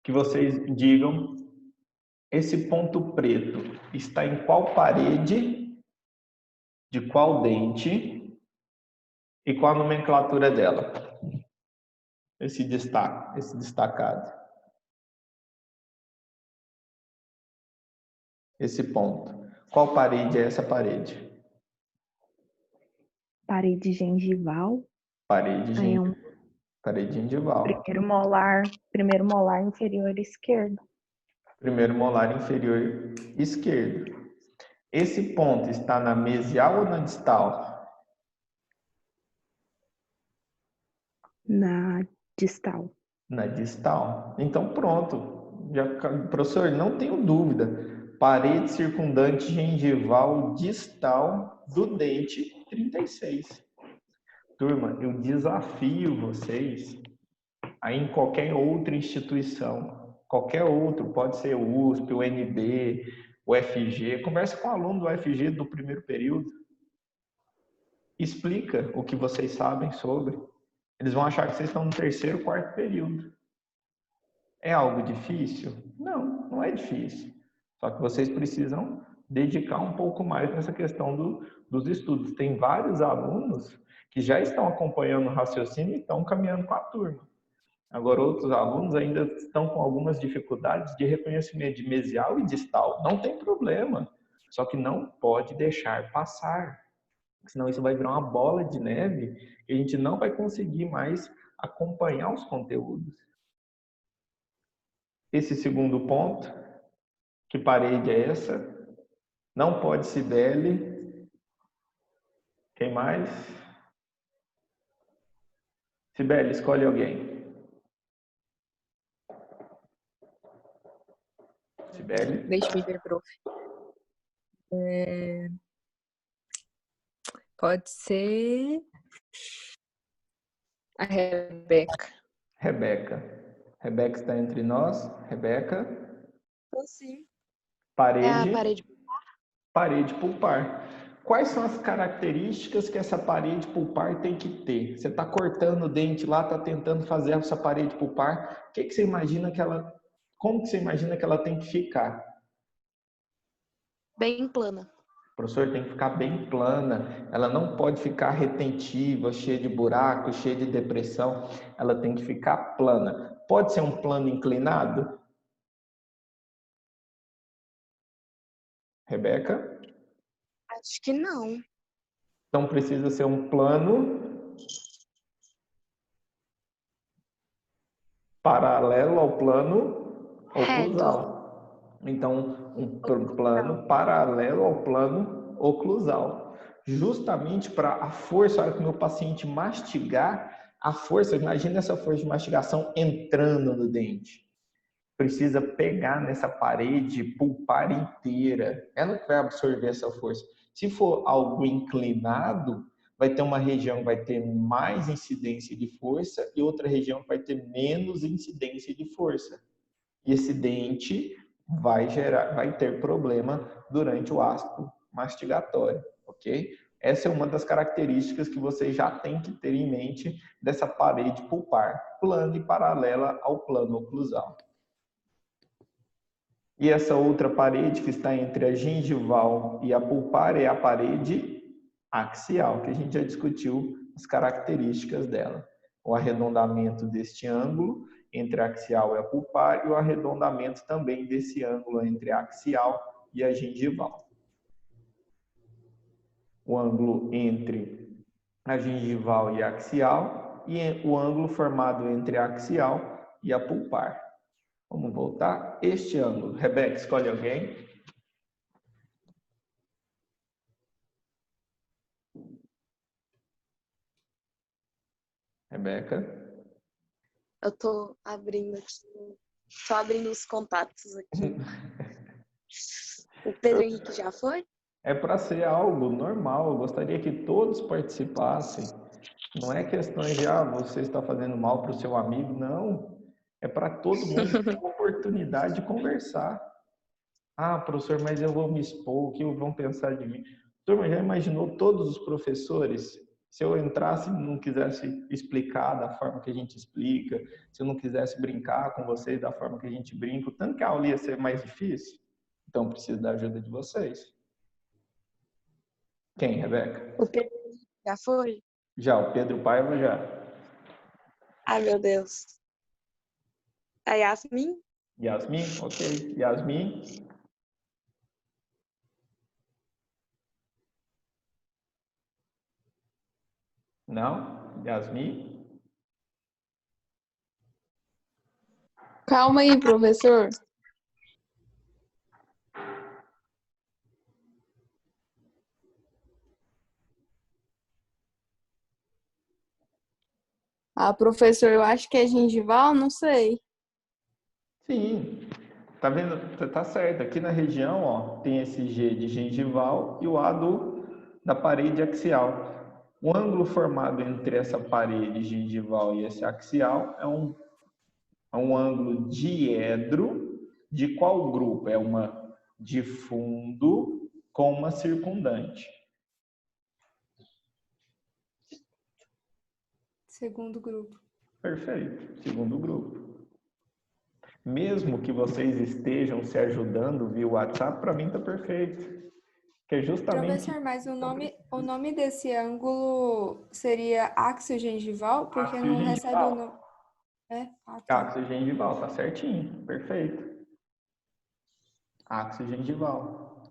que vocês digam esse ponto preto está em qual parede, de qual dente e qual a nomenclatura dela. Esse destaque, esse destacado. Esse ponto. Qual parede é essa parede? Parede gengival. Parede gengival. Parede gengival. Primeiro molar inferior esquerdo. Primeiro molar inferior esquerdo. Esse ponto está na mesial ou na distal? Na distal. Na distal. Então pronto. Professor, não tenho dúvida. Parede circundante gengival distal do dente 36. Turma, eu desafio vocês a em qualquer outra instituição, qualquer outro, pode ser o USP, o UNB, o FG, converse com o aluno do FG do primeiro período, explica o que vocês sabem sobre. Eles vão achar que vocês estão no terceiro, quarto período. É algo difícil? Não, não é difícil. Só que vocês precisam dedicar um pouco mais nessa questão dos estudos. Tem vários alunos que já estão acompanhando o raciocínio e estão caminhando com a turma. Agora, outros alunos ainda estão com algumas dificuldades de reconhecimento de mesial e distal. Não tem problema, só que não pode deixar passar. Senão isso vai virar uma bola de neve e a gente não vai conseguir mais acompanhar os conteúdos. Esse segundo ponto, que parede é essa? Não pode Cibele. Quem mais? Cibele, escolhe alguém. Cibele. Deixa eu ver, prof. Pode ser a Rebeca. Rebeca está entre nós. Rebeca. Sim. Parede. É a parede pulpar. Parede pulpar. Quais são as características que essa parede pulpar tem que ter? Você está cortando o dente lá, está tentando fazer essa parede pulpar. O que você imagina que ela... Como que você imagina que ela tem que ficar? Bem plana. O professor tem que ficar bem plana. Ela não pode ficar retentiva, cheia de buracos, cheia de depressão. Ela tem que ficar plana. Pode ser um plano inclinado? Rebeca? Acho que não. Então precisa ser um plano paralelo ao plano oclusal. Então, um plano paralelo ao plano oclusal. Justamente para a força, a hora que o meu paciente mastigar, a força, imagina essa força de mastigação entrando no dente. Precisa pegar nessa parede pulpar inteira. Ela que vai absorver essa força. Se for algo inclinado, vai ter uma região que vai ter mais incidência de força e outra região que vai ter menos incidência de força. E esse dente vai ter problema durante o ácido mastigatório, ok? Essa é uma das características que você já tem que ter em mente dessa parede pulpar, plana e paralela ao plano oclusal. E essa outra parede que está entre a gengival e a pulpar é a parede axial, que a gente já discutiu as características dela. O arredondamento deste ângulo entre a axial e a pulpar e o arredondamento também desse ângulo entre a axial e a gengival. O ângulo entre a gengival e a axial e o ângulo formado entre a axial e a pulpar. Vamos voltar. Este ângulo. Rebeca, escolhe alguém. Rebeca. Eu tô abrindo aqui. Tô abrindo os contatos aqui. O Pedro Henrique já foi? É para ser algo normal. Eu gostaria que todos participassem. Não é questão de, você está fazendo mal para o seu amigo. Não. É para todo mundo ter a oportunidade de conversar. Professor, mas eu vou me expor, o que vão pensar de mim? Turma, já imaginou todos os professores Se eu entrasse e não quisesse explicar da forma que a gente explica, se eu não quisesse brincar com vocês da forma que a gente brinca, o tanto que a aula ia ser mais difícil. Então, preciso da ajuda de vocês. Quem, Rebeca? O Pedro já foi? Já, o Pedro Paiva já. Ai, meu Deus. A Yasmin? Yasmin? Ok. Yasmin? Não? Yasmin? Calma aí, professor. Ah, professor, eu acho que é gengival, não sei. Sim. Tá vendo? Tá certo. Aqui na região, ó, tem esse G de gengival e o A da parede axial. O ângulo formado entre essa parede gengival e esse axial é um ângulo diedro de qual grupo? É uma de fundo com uma circundante. Segundo grupo. Perfeito. Segundo grupo. Mesmo que vocês estejam se ajudando via WhatsApp, para mim tá perfeito. Que é justamente... Professor, mas o nome desse ângulo seria áxio gengival? Porque Áxio não recebe o gengival. nome. É? Ah, tá. Áxio gengival, tá certinho. Perfeito. Áxio gengival.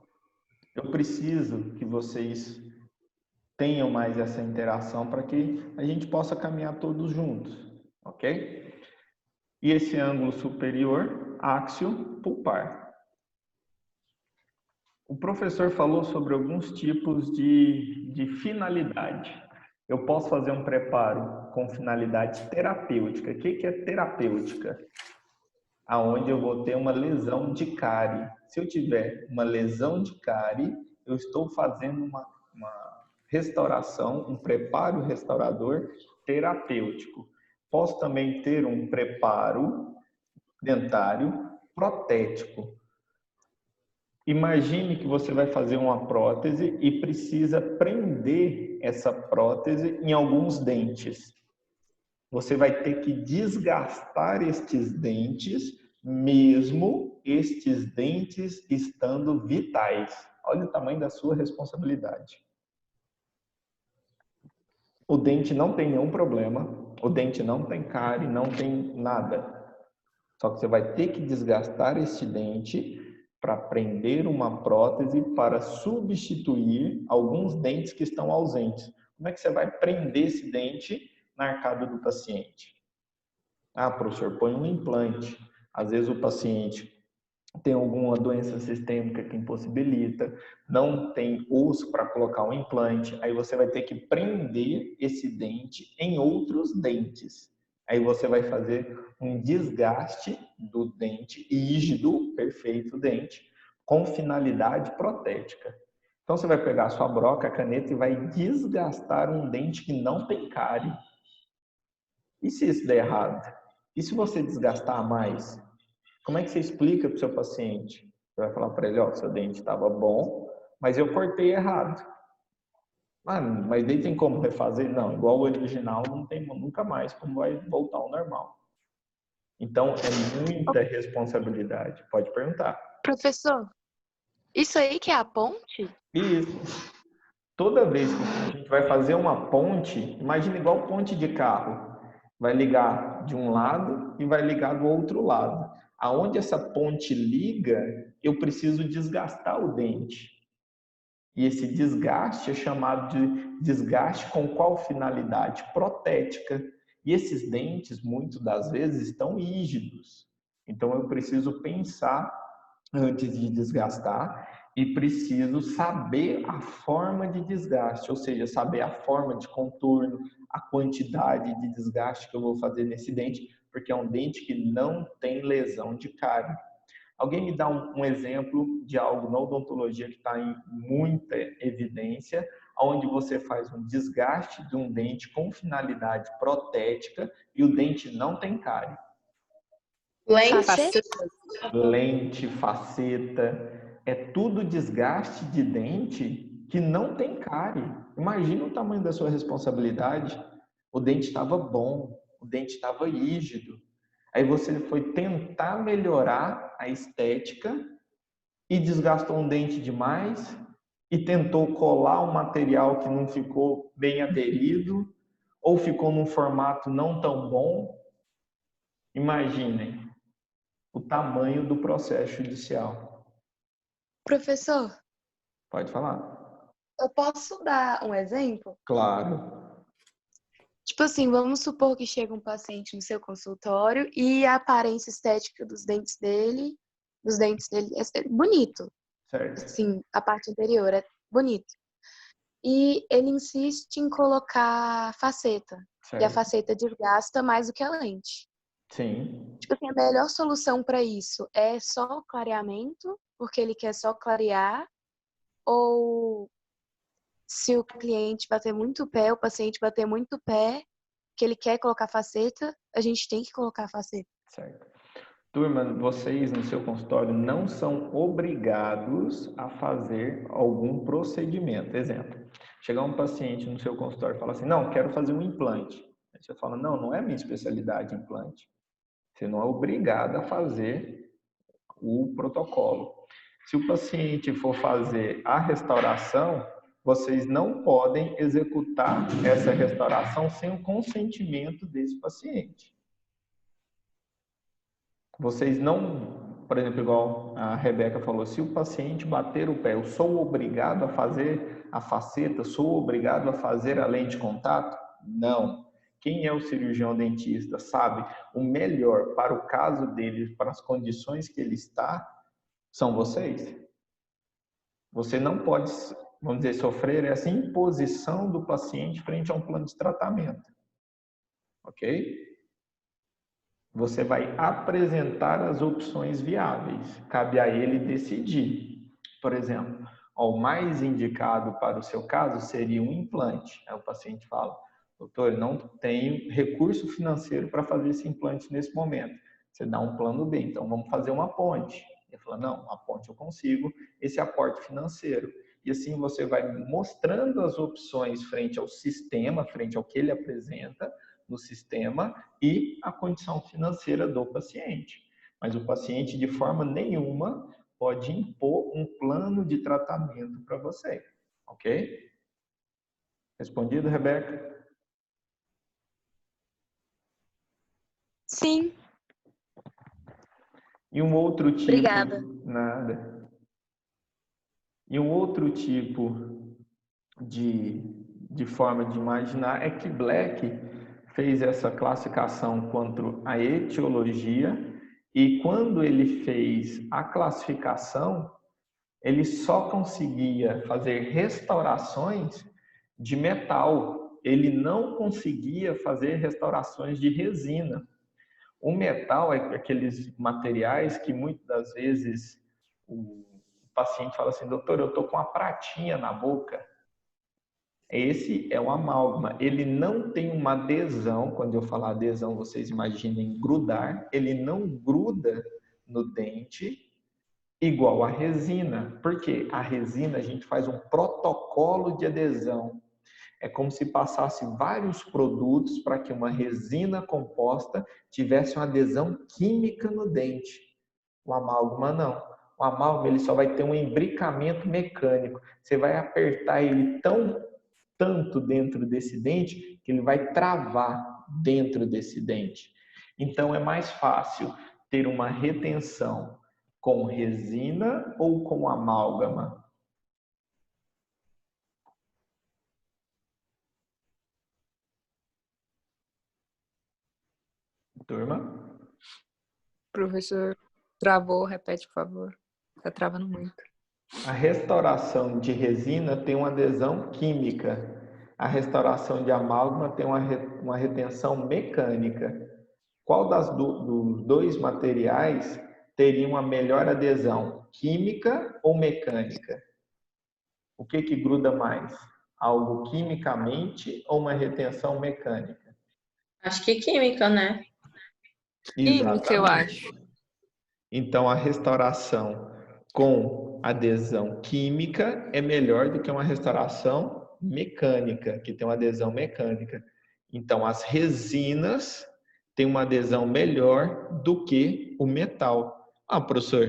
Eu preciso que vocês tenham mais essa interação para que a gente possa caminhar todos juntos, ok? E esse ângulo superior, áxio pulpar. O professor falou sobre alguns tipos de finalidade. Eu posso fazer um preparo com finalidade terapêutica. O que é terapêutica? Aonde eu vou ter uma lesão de cárie. Se eu tiver uma lesão de cárie, eu estou fazendo uma restauração, um preparo restaurador terapêutico. Posso também ter um preparo dentário protético. Imagine que você vai fazer uma prótese e precisa prender essa prótese em alguns dentes. Você vai ter que desgastar estes dentes, mesmo estes dentes estando vitais. Olha o tamanho da sua responsabilidade. O dente não tem nenhum problema, o dente não tem cárie, não tem nada. Só que você vai ter que desgastar este dente para prender uma prótese para substituir alguns dentes que estão ausentes. Como é que você vai prender esse dente na arcada do paciente? Ah, professor, põe um implante. Às vezes o paciente tem alguma doença sistêmica que impossibilita, não tem osso para colocar um implante, aí você vai ter que prender esse dente em outros dentes. Aí você vai fazer um desgaste do dente rígido, perfeito dente, com finalidade protética. Então você vai pegar a sua broca, a caneta e vai desgastar um dente que não tem cárie. E se isso der errado? E se você desgastar mais? Como é que você explica para o seu paciente? Você vai falar para ele, ó, seu dente estava bom, mas eu cortei errado. Ah, mas daí tem como refazer? Não, igual o original, não tem nunca mais como vai voltar ao normal. Então, é muita responsabilidade. Pode perguntar. Professor, isso aí que é a ponte? Isso. Toda vez que a gente vai fazer uma ponte, imagina igual ponte de carro. Vai ligar de um lado e vai ligar do outro lado. Aonde essa ponte liga, eu preciso desgastar o dente. E esse desgaste é chamado de desgaste com qual finalidade? Protética. E esses dentes, muitas das vezes, estão rígidos. Então, eu preciso pensar antes de desgastar e preciso saber a forma de desgaste, ou seja, saber a forma de contorno, a quantidade de desgaste que eu vou fazer nesse dente, porque é um dente que não tem lesão de cárie. Alguém me dá um exemplo de algo na odontologia que está em muita evidência, onde você faz um desgaste de um dente com finalidade protética e o dente não tem cárie. Lente, faceta, é tudo desgaste de dente que não tem cárie. Imagina o tamanho da sua responsabilidade. O dente estava bom, o dente estava rígido. Aí você foi tentar melhorar a estética e desgastou um dente demais e tentou colar um material que não ficou bem aderido ou ficou num formato não tão bom. Imaginem o tamanho do processo judicial. Professor, Pode falar? eu posso dar um exemplo? Claro. Tipo assim, vamos supor que chega um paciente no seu consultório e a aparência estética dos dentes dele é bonito. Certo. Assim, a parte anterior é bonito. E ele insiste em colocar faceta. E a Certo. faceta desgasta mais do que a lente. Sim. Tipo assim, a melhor solução para isso é só o clareamento, porque ele quer só clarear, ou se o cliente bater muito o pé, o paciente bater muito o pé, que ele quer colocar faceta, a gente tem que colocar faceta. Certo. Turma, vocês no seu consultório não são obrigados a fazer algum procedimento. Exemplo, chegar um paciente no seu consultório e falar assim, não, quero fazer um implante. Aí você fala, não, não é minha especialidade implante. Você não é obrigado a fazer o protocolo. Se o paciente for fazer a restauração, vocês não podem executar essa restauração sem o consentimento desse paciente. Vocês não, por exemplo, igual a Rebeca falou, se o paciente bater o pé, eu sou obrigado a fazer a faceta, sou obrigado a fazer a lente de contato? Não. Quem é o cirurgião dentista sabe o melhor para o caso dele, para as condições que ele está, são vocês. Você não pode, vamos dizer, sofrer essa imposição do paciente frente a um plano de tratamento. Ok? Você vai apresentar as opções viáveis. Cabe a ele decidir. Por exemplo, o mais indicado para o seu caso seria um implante. Aí o paciente fala, doutor, não tenho recurso financeiro para fazer esse implante nesse momento. Você dá um plano B, então vamos fazer uma ponte. Ele fala, não, a ponte eu consigo, esse aporte financeiro. E assim você vai mostrando as opções frente ao sistema, frente ao que ele apresenta, no sistema e a condição financeira do paciente. Mas o paciente, de forma nenhuma, pode impor um plano de tratamento para você. Ok? Respondido, Rebeca? Sim. E um outro tipo... Obrigada. Nada. E um outro tipo de forma de imaginar é que Black fez essa classificação quanto à etiologia e quando ele fez a classificação, ele só conseguia fazer restaurações de metal. Ele não conseguia fazer restaurações de resina. O metal é aqueles materiais que muitas das vezes o paciente fala assim, doutor, eu estou com uma pratinha na boca. Esse é o amálgama. Ele não tem uma adesão, quando eu falar adesão, vocês imaginem grudar, ele não gruda no dente igual a resina. Por quê? A resina a gente faz um protocolo de adesão. É como se passasse vários produtos para que uma resina composta tivesse uma adesão química no dente. O amálgama não. O amálgama ele só vai ter um imbricamento mecânico. Você vai apertar ele tanto dentro desse dente que ele vai travar dentro desse dente. Então é mais fácil ter uma retenção com resina ou com amálgama? Turma? Professor, travou, repete, por favor. Está travando muito. A restauração de resina tem uma adesão química. A restauração de amálgama tem uma retenção mecânica. Qual dos dois materiais teria uma melhor adesão? Química ou mecânica? O que gruda mais? Algo quimicamente ou uma retenção mecânica? Acho que química, né? Química, eu acho. Então, a restauração com adesão química é melhor do que uma restauração mecânica, que tem uma adesão mecânica. Então, as resinas têm uma adesão melhor do que o metal. Ah, professor,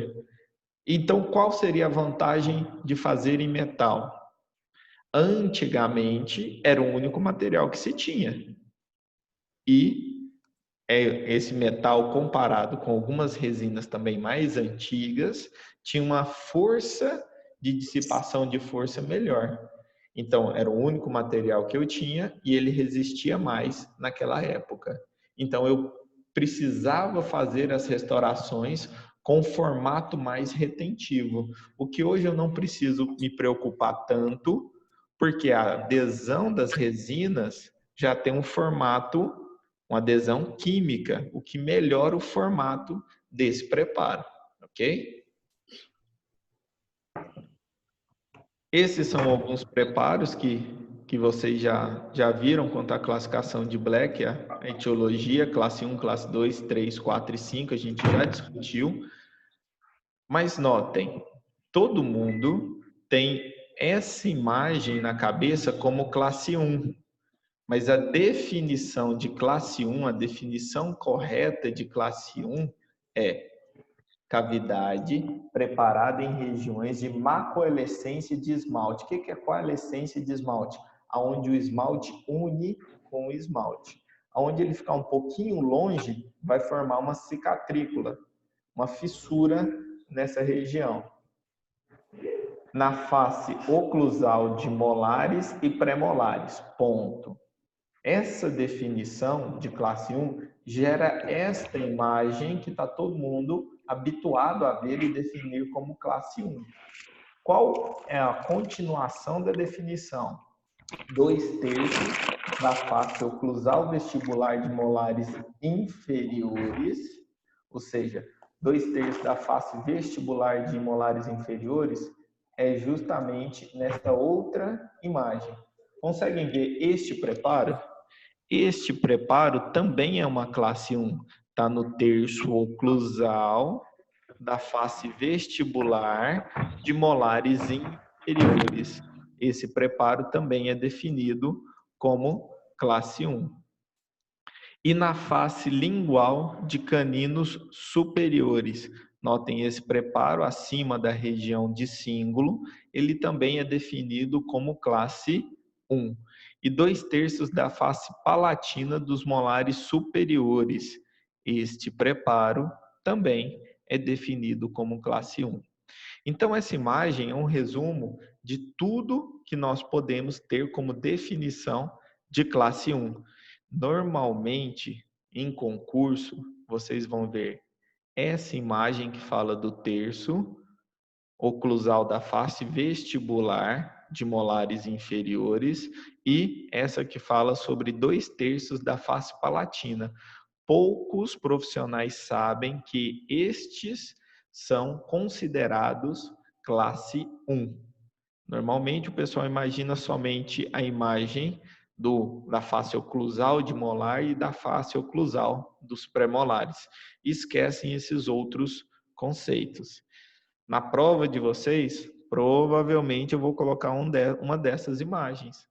então qual seria a vantagem de fazer em metal? Antigamente, era o único material que se tinha. E esse metal, comparado com algumas resinas também mais antigas, tinha uma força de dissipação de força melhor. Então, era o único material que eu tinha e ele resistia mais naquela época. Então, eu precisava fazer as restaurações com formato mais retentivo, o que hoje eu não preciso me preocupar tanto, porque a adesão das resinas já tem um formato, uma adesão química, o que melhora o formato desse preparo, ok? Esses são alguns preparos que vocês já viram quanto à classificação de Black, a etiologia, classe 1, classe 2, 3, 4 e 5, a gente já discutiu. Mas notem, todo mundo tem essa imagem na cabeça como classe 1. Mas a definição de classe 1, a definição correta de classe 1 é cavidade preparada em regiões de macoalescência de esmalte. O que é coalescência de esmalte? Onde o esmalte une com o esmalte. Onde ele ficar um pouquinho longe, vai formar uma cicatrícula, uma fissura nessa região. Na face oclusal de molares e premolares, ponto. Essa definição de classe 1 gera esta imagem que está todo mundo habituado a ver e definir como classe 1. Qual é a continuação da definição? 2/3 da face oclusal vestibular de molares inferiores, ou seja, 2/3 da face vestibular de molares inferiores é justamente nesta outra imagem. Conseguem ver este preparo? Este preparo também é uma classe 1. Está no terço oclusal da face vestibular de molares inferiores. Esse preparo também é definido como classe 1. E na face lingual de caninos superiores. Notem esse preparo acima da região de cíngulo, ele também é definido como classe 1. E 2/3 da face palatina dos molares superiores. Este preparo também é definido como classe 1. Então, essa imagem é um resumo de tudo que nós podemos ter como definição de classe 1. Normalmente, em concurso, vocês vão ver essa imagem que fala do terço oclusal da face vestibular de molares inferiores e essa que fala sobre 2/3 da face palatina. Poucos profissionais sabem que estes são considerados classe 1. Normalmente o pessoal imagina somente a imagem da face oclusal de molar e da face oclusal dos premolares. Esquecem esses outros conceitos. Na prova de vocês, provavelmente eu vou colocar uma dessas imagens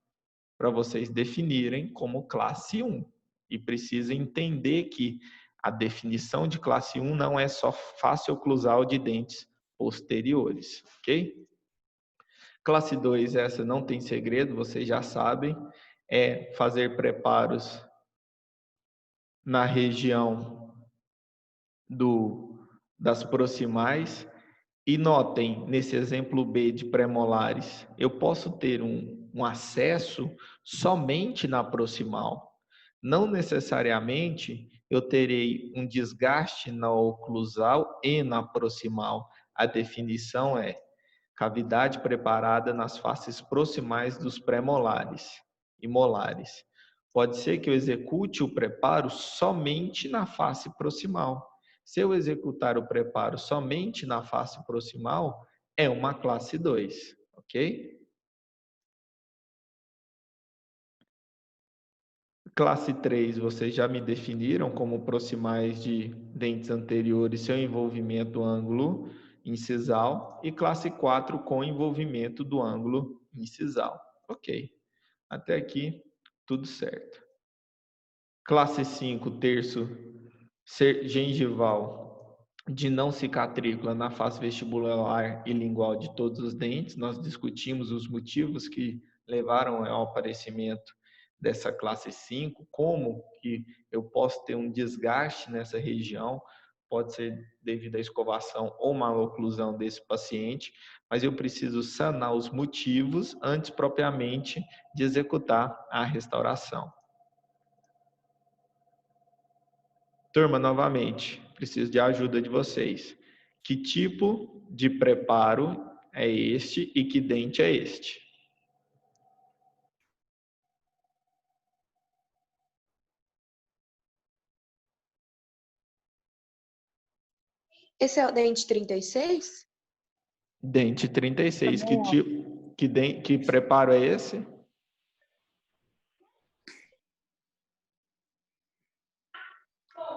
para vocês definirem como classe 1. E precisa entender que a definição de classe 1 não é só face oclusal de dentes posteriores, ok? Classe 2, essa não tem segredo, vocês já sabem, é fazer preparos na região das proximais. E notem, nesse exemplo B de premolares, eu posso ter um acesso somente na proximal. Não necessariamente eu terei um desgaste na oclusal e na proximal. A definição é cavidade preparada nas faces proximais dos premolares e molares. Pode ser que eu execute o preparo somente na face proximal. Se eu executar o preparo somente na face proximal, é uma classe 2, ok? Classe 3, vocês já me definiram como proximais de dentes anteriores, seu envolvimento ângulo incisal e classe 4 com envolvimento do ângulo incisal. Ok. Até aqui, tudo certo. Classe 5, terço gengival de não cicatrícula na face vestibular e lingual de todos os dentes. Nós discutimos os motivos que levaram ao aparecimento dessa classe 5, como que eu posso ter um desgaste nessa região, pode ser devido à escovação ou maloclusão desse paciente, mas eu preciso sanar os motivos antes propriamente de executar a restauração. Turma, novamente, preciso de ajuda de vocês. Que tipo de preparo é este e que dente é este? Esse é o dente 36? Dente 36. Que tipo, que preparo é esse?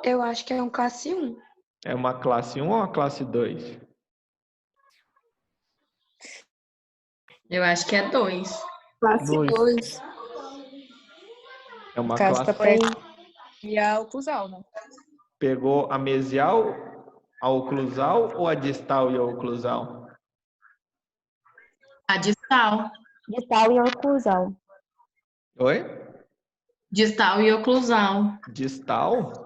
Eu acho que é um classe 1. É uma classe 1 ou uma classe 2? Eu acho que é 2. Classe Dois. 2. É uma Casta classe... e a oclusal, né? Pegou a mesial, a oclusal ou a distal e a oclusal? A distal. Distal e oclusal. Oi? Distal e oclusal. Distal?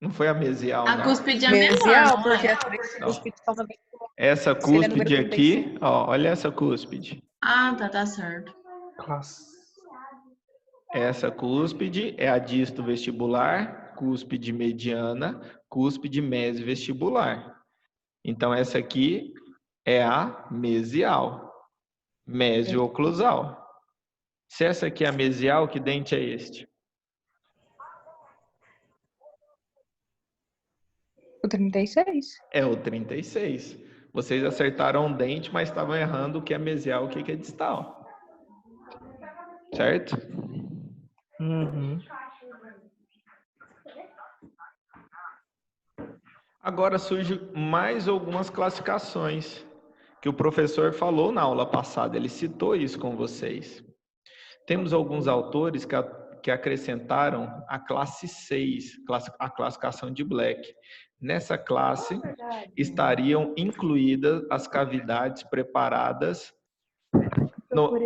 Não foi a mesial, A não. cúspide é menor, Mesial, não porque é? a cúspide são também. Essa Seria cúspide número aqui, 36. ó, olha essa cúspide. Ah, tá certo. Essa cúspide é a disto vestibular, cúspide mediana, cúspide mesovestibular. Então, essa aqui é a mesial, mesio-oclusal. Se essa aqui é a mesial, que dente é este? O 36. É o 36. Vocês acertaram um dente, mas estavam errando o que é mesial e o que é distal. Certo? Uhum. Agora surge mais algumas classificações que o professor falou na aula passada, ele citou isso com vocês. Temos alguns autores que acrescentaram a classe 6, a classificação de Black. Nessa classe estariam incluídas as cavidades preparadas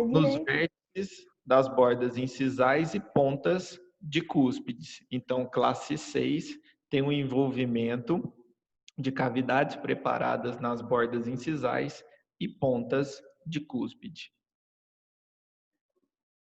nos vértices das bordas incisais e pontas de cúspides. Então, classe 6 tem um envolvimento de cavidades preparadas nas bordas incisais e pontas de cúspide.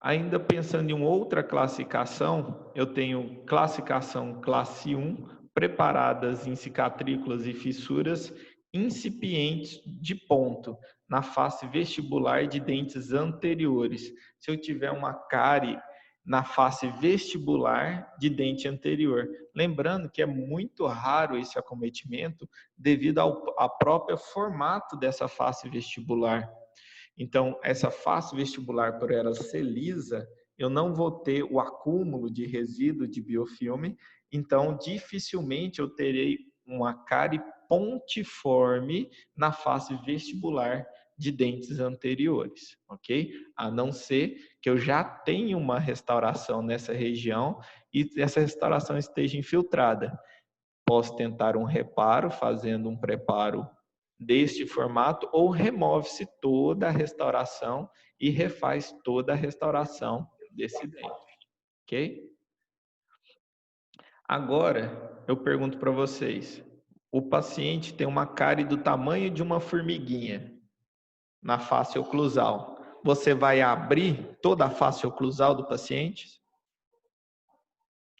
Ainda pensando em outra classificação, eu tenho classificação classe 1, preparadas em cicatrículas e fissuras incipientes de ponto, na face vestibular de dentes anteriores. Se eu tiver uma cárie na face vestibular de dente anterior. Lembrando que é muito raro esse acometimento devido ao próprio formato dessa face vestibular. Então, essa face vestibular, por ela ser lisa, eu não vou ter o acúmulo de resíduo de biofilme, então dificilmente eu terei uma cárie pontiforme na face vestibular de dentes anteriores, ok? A não ser que eu já tenha uma restauração nessa região e essa restauração esteja infiltrada. Posso tentar um reparo, fazendo um preparo deste formato, ou remove-se toda a restauração e refaz toda a restauração desse dente, ok? Agora, eu pergunto para vocês, o paciente tem uma cárie do tamanho de uma formiguinha na face oclusal. Você vai abrir toda a face oclusal do paciente?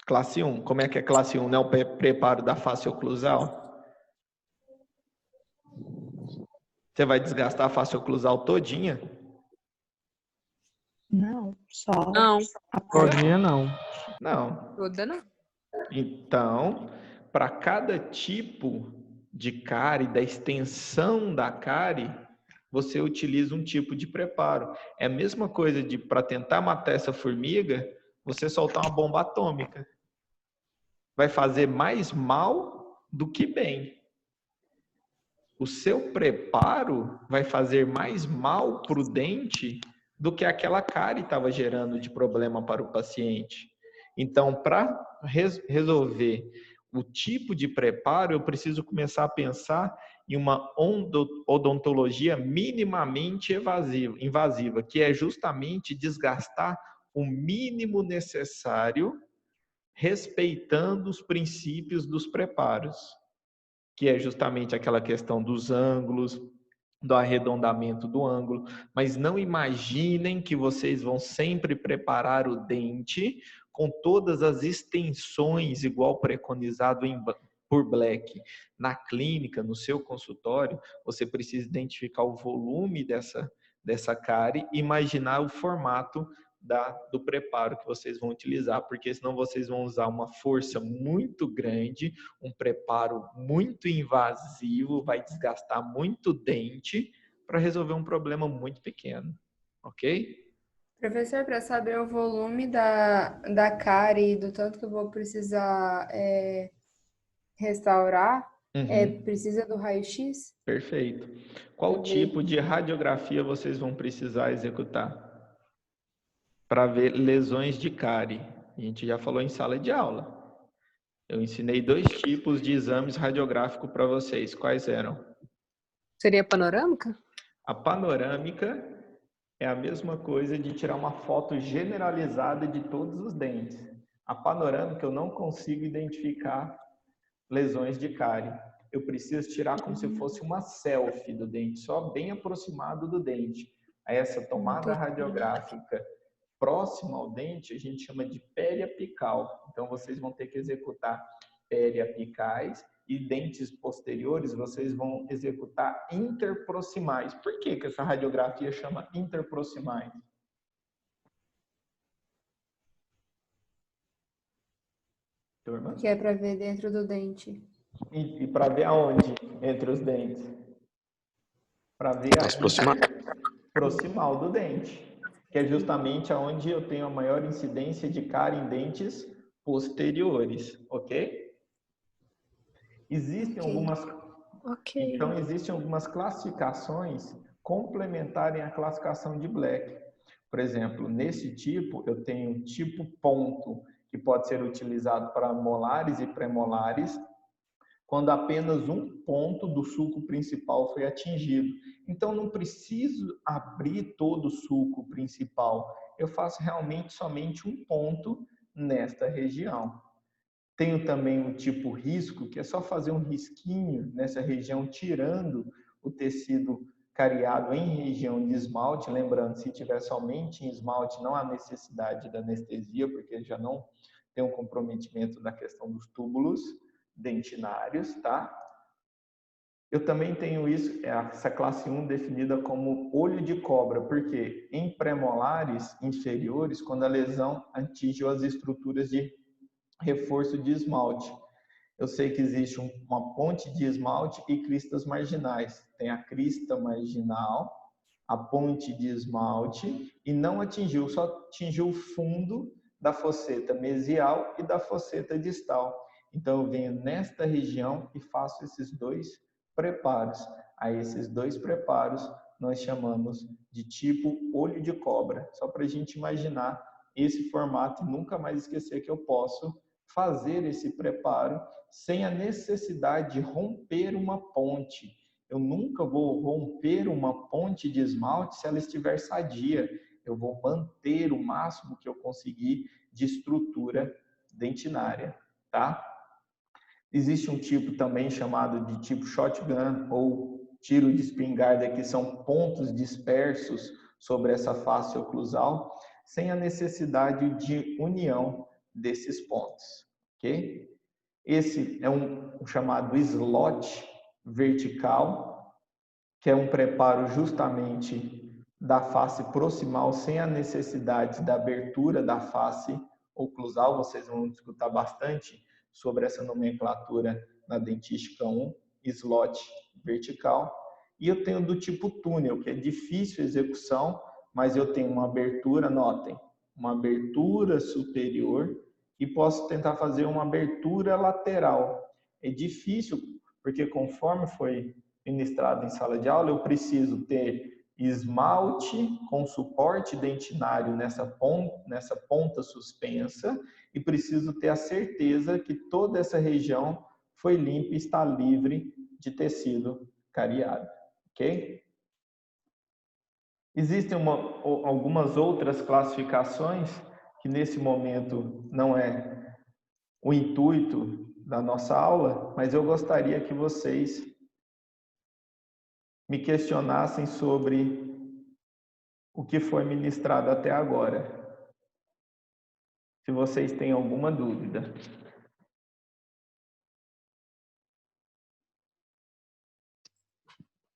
Classe 1. Como é que é classe 1? Não é o preparo da face oclusal? Você vai desgastar a face oclusal todinha? Não, só Não, a parte. Todinha não. Não. toda não. Então, para cada tipo de cárie, da extensão da cárie, você utiliza um tipo de preparo. É a mesma coisa de, para tentar matar essa formiga, você soltar uma bomba atômica. Vai fazer mais mal do que bem. o seu preparo vai fazer mais mal para o dente do que aquela cárie estava gerando de problema para o paciente. Então, para resolver o tipo de preparo, eu preciso começar a pensar em uma odontologia minimamente invasiva, que é justamente desgastar o mínimo necessário, respeitando os princípios dos preparos, que é justamente aquela questão dos ângulos, do arredondamento do ângulo, mas não imaginem que vocês vão sempre preparar o dente com todas as extensões igual preconizado por Black. Na clínica, no seu consultório, você precisa identificar o volume dessa cárie e imaginar o formato do preparo que vocês vão utilizar, porque senão vocês vão usar uma força muito grande, um preparo muito invasivo, vai desgastar muito dente para resolver um problema muito pequeno, ok? Professor, para saber o volume da cárie e do tanto que eu vou precisar restaurar, precisa do raio-x? Perfeito. Qual tipo de radiografia vocês vão precisar executar para ver lesões de cárie? A gente já falou em sala de aula. Eu ensinei 2 tipos de exames radiográficos para vocês. Quais eram? Seria panorâmica? A panorâmica é a mesma coisa de tirar uma foto generalizada de todos os dentes. A panorâmica eu não consigo identificar lesões de cárie. Eu preciso tirar como se fosse uma selfie do dente, só bem aproximado do dente. Aí essa tomada radiográfica próxima ao dente a gente chama de periapical. Então vocês vão ter que executar periapicais e dentes posteriores vocês vão executar interproximais. Por que essa radiografia chama interproximais? Turma? Que é para ver dentro do dente. E para ver aonde? Entre os dentes? Para ver a proximal do dente, que é justamente aonde eu tenho a maior incidência de cárie em dentes posteriores, ok? Existem algumas classificações complementarem à classificação de Black. Por exemplo, nesse tipo, eu tenho um tipo ponto, que pode ser utilizado para molares e premolares, quando apenas um ponto do sulco principal foi atingido. Então, não preciso abrir todo o sulco principal. Eu faço realmente somente um ponto nesta região. Tenho também o tipo risco, que é só fazer um risquinho nessa região, tirando o tecido cariado em região de esmalte. Lembrando, se tiver somente em esmalte, não há necessidade da anestesia, porque já não tem um comprometimento da questão dos túbulos dentinários, tá? Eu também tenho essa classe 1 definida como olho de cobra, porque em premolares inferiores, quando a lesão atinge as estruturas de reforço de esmalte. Eu sei que existe uma ponte de esmalte e cristas marginais. Tem a crista marginal, a ponte de esmalte e não atingiu, só atingiu o fundo da fosseta mesial e da fosseta distal. Então eu venho nesta região e faço esses 2 preparos. A esses 2 preparos nós chamamos de tipo olho de cobra. Só para a gente imaginar esse formato e nunca mais esquecer que eu posso fazer esse preparo sem a necessidade de romper uma ponte. Eu nunca vou romper uma ponte de esmalte se ela estiver sadia. Eu vou manter o máximo que eu conseguir de estrutura dentinária, tá? Existe um tipo também chamado de tipo shotgun ou tiro de espingarda, que são pontos dispersos sobre essa face oclusal, sem a necessidade de união desses pontos, ok? Esse é um chamado slot vertical, que é um preparo justamente da face proximal, sem a necessidade da abertura da face oclusal. Vocês vão escutar bastante sobre essa nomenclatura na dentística 1, slot vertical. E eu tenho do tipo túnel, que é difícil a execução, mas eu tenho uma abertura, notem, uma abertura superior e posso tentar fazer uma abertura lateral. É difícil, porque conforme foi ministrado em sala de aula, eu preciso ter esmalte com suporte dentinário nessa ponta suspensa e preciso ter a certeza que toda essa região foi limpa e está livre de tecido cariado, ok? Existem algumas outras classificações que nesse momento não é o intuito da nossa aula, mas eu gostaria que vocês me questionassem sobre o que foi ministrado até agora. Se vocês têm alguma dúvida.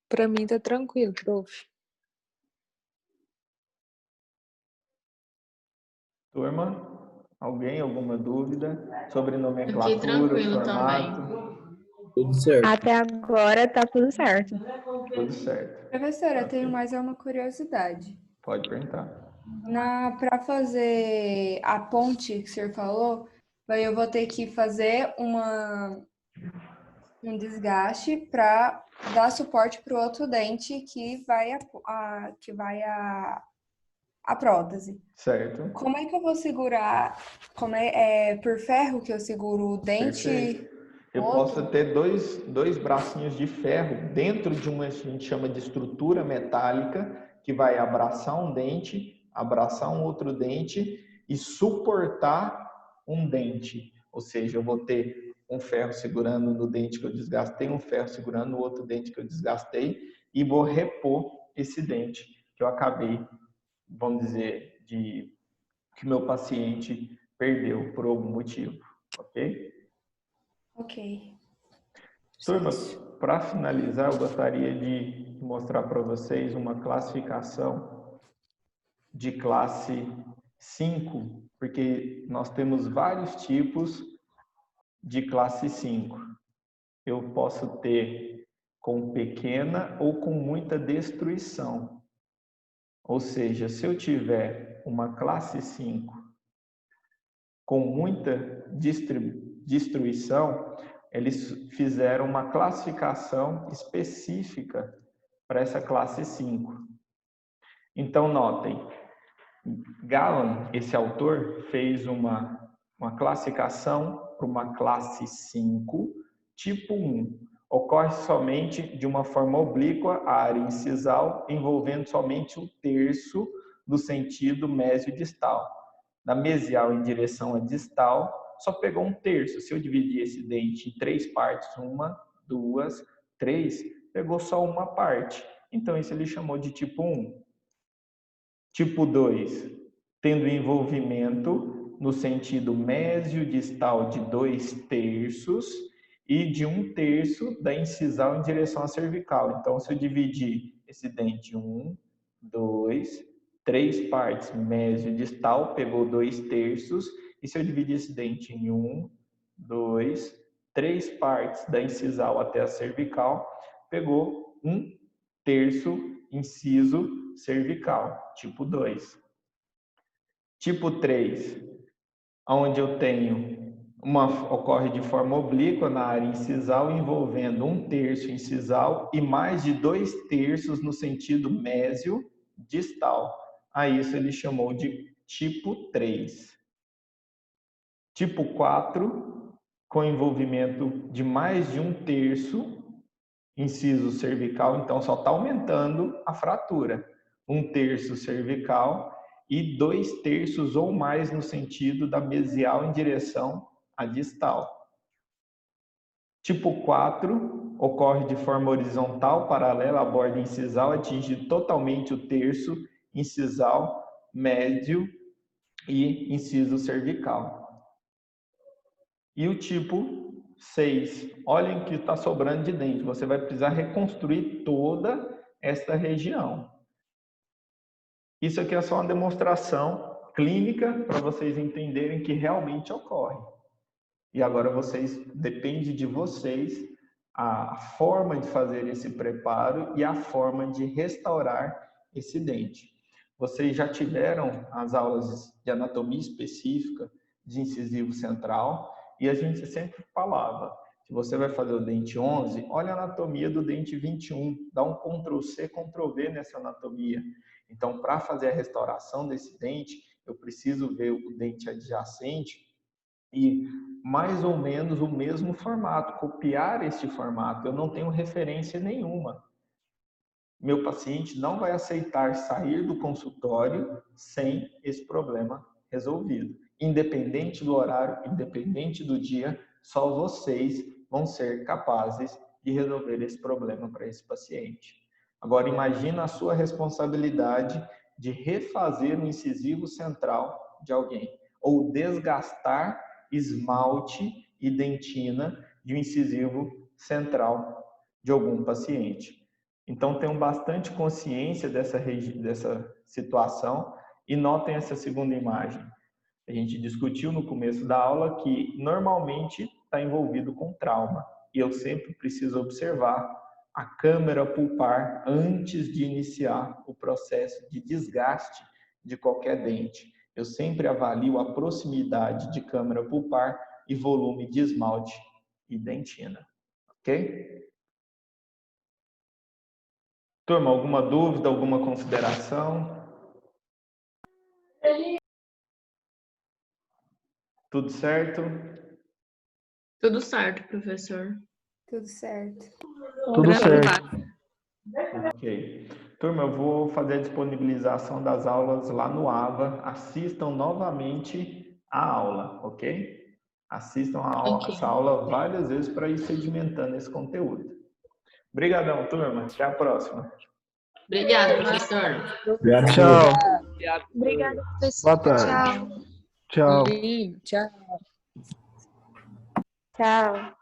Para mim tá tranquilo, prof. Turma, alguém, alguma dúvida sobre Fiquei nomenclatura, tranquilo formato? também. Tudo certo. Até agora tá tudo certo. Tudo certo. Professora, eu tenho mais uma curiosidade. Pode perguntar. Para fazer a ponte que o senhor falou, aí eu vou ter que fazer um desgaste para dar suporte para o outro dente que vai a prótese. Certo. Como é que eu vou segurar? É por ferro que eu seguro o dente? Perfeito. Eu outro? posso ter dois bracinhos de ferro dentro de uma, a gente chama de estrutura metálica, que vai abraçar um dente, abraçar um outro dente e suportar um dente. Ou seja, eu vou ter um ferro segurando no dente que eu desgastei, um ferro segurando no outro dente que eu desgastei e vou repor esse dente que eu acabei, vamos dizer, que meu paciente perdeu por algum motivo, ok? Ok. Turma, para finalizar, eu gostaria de mostrar para vocês uma classificação de classe 5, porque nós temos vários tipos de classe 5. Eu posso ter com pequena ou com muita destruição. Ou seja, se eu tiver uma classe 5 com muita destruição, eles fizeram uma classificação específica para essa classe 5. Então, notem, Gallen, esse autor, fez uma classificação para uma classe 5, tipo 1. Ocorre somente de uma forma oblíqua a área incisal, envolvendo somente o terço do sentido mesio-distal. Da mesial em direção à distal, só pegou um terço. Se eu dividir esse dente em 3 partes, 1, 2, 3, pegou só uma parte. Então, isso ele chamou de tipo 1. Tipo 2, tendo envolvimento no sentido mesio-distal de 2 terços e de 1 terço da incisal em direção à cervical. Então, se eu dividir esse dente em 1, 2, 3 partes mesio-distal, pegou 2 terços. E se eu dividir esse dente em 1, 2, 3 partes da incisal até a cervical, pegou 1 terço inciso cervical, tipo 2. Tipo 3, onde eu tenho ocorre de forma oblíqua na área incisal, envolvendo 1 terço incisal e mais de 2 terços no sentido mesio-distal. A isso ele chamou de tipo 3. Tipo 4, com envolvimento de mais de 1 terço inciso cervical, então só está aumentando a fratura. 1 terço cervical e 2 terços ou mais no sentido da mesial em direção à distal. Tipo 4, ocorre de forma horizontal, paralela à borda incisal, atinge totalmente o terço incisal, médio e inciso cervical. E o tipo 6, olhem o que está sobrando de dente. Você vai precisar reconstruir toda esta região. Isso aqui é só uma demonstração clínica para vocês entenderem que realmente ocorre. E agora depende de vocês a forma de fazer esse preparo e a forma de restaurar esse dente. Vocês já tiveram as aulas de anatomia específica de incisivo central, e a gente sempre falava, Se você vai fazer o dente 11, olha a anatomia do dente 21, dá um Ctrl+C, Ctrl+V nessa anatomia. Então, para fazer a restauração desse dente, eu preciso ver o dente adjacente e mais ou menos o mesmo formato, copiar este formato. Eu não tenho referência nenhuma. Meu paciente não vai aceitar sair do consultório sem esse problema resolvido. Independente do horário, independente do dia, só vocês vão ser capazes de resolver esse problema para esse paciente. Agora, imagina a sua responsabilidade de refazer o incisivo central de alguém, ou desgastar esmalte e dentina de um incisivo central de algum paciente. Então, tenham bastante consciência dessa situação e notem essa segunda imagem. A gente discutiu no começo da aula que normalmente está envolvido com trauma. E eu sempre preciso observar a câmara pulpar antes de iniciar o processo de desgaste de qualquer dente. Eu sempre avalio a proximidade de câmara pulpar e volume de esmalte e dentina. Ok? Turma, alguma dúvida, alguma consideração? Tudo certo? Tudo certo, professor. Tudo certo. Tudo certo. Ok. Turma, eu vou fazer a disponibilização das aulas lá no AVA. Assistam novamente a aula, ok? Assistam essa aula várias vezes para ir sedimentando esse conteúdo. Obrigadão, turma. Até a próxima. Obrigada, professor. Tchau. Obrigada, professor. Boa tarde. Tchau. Tchau. Tchau. Tchau.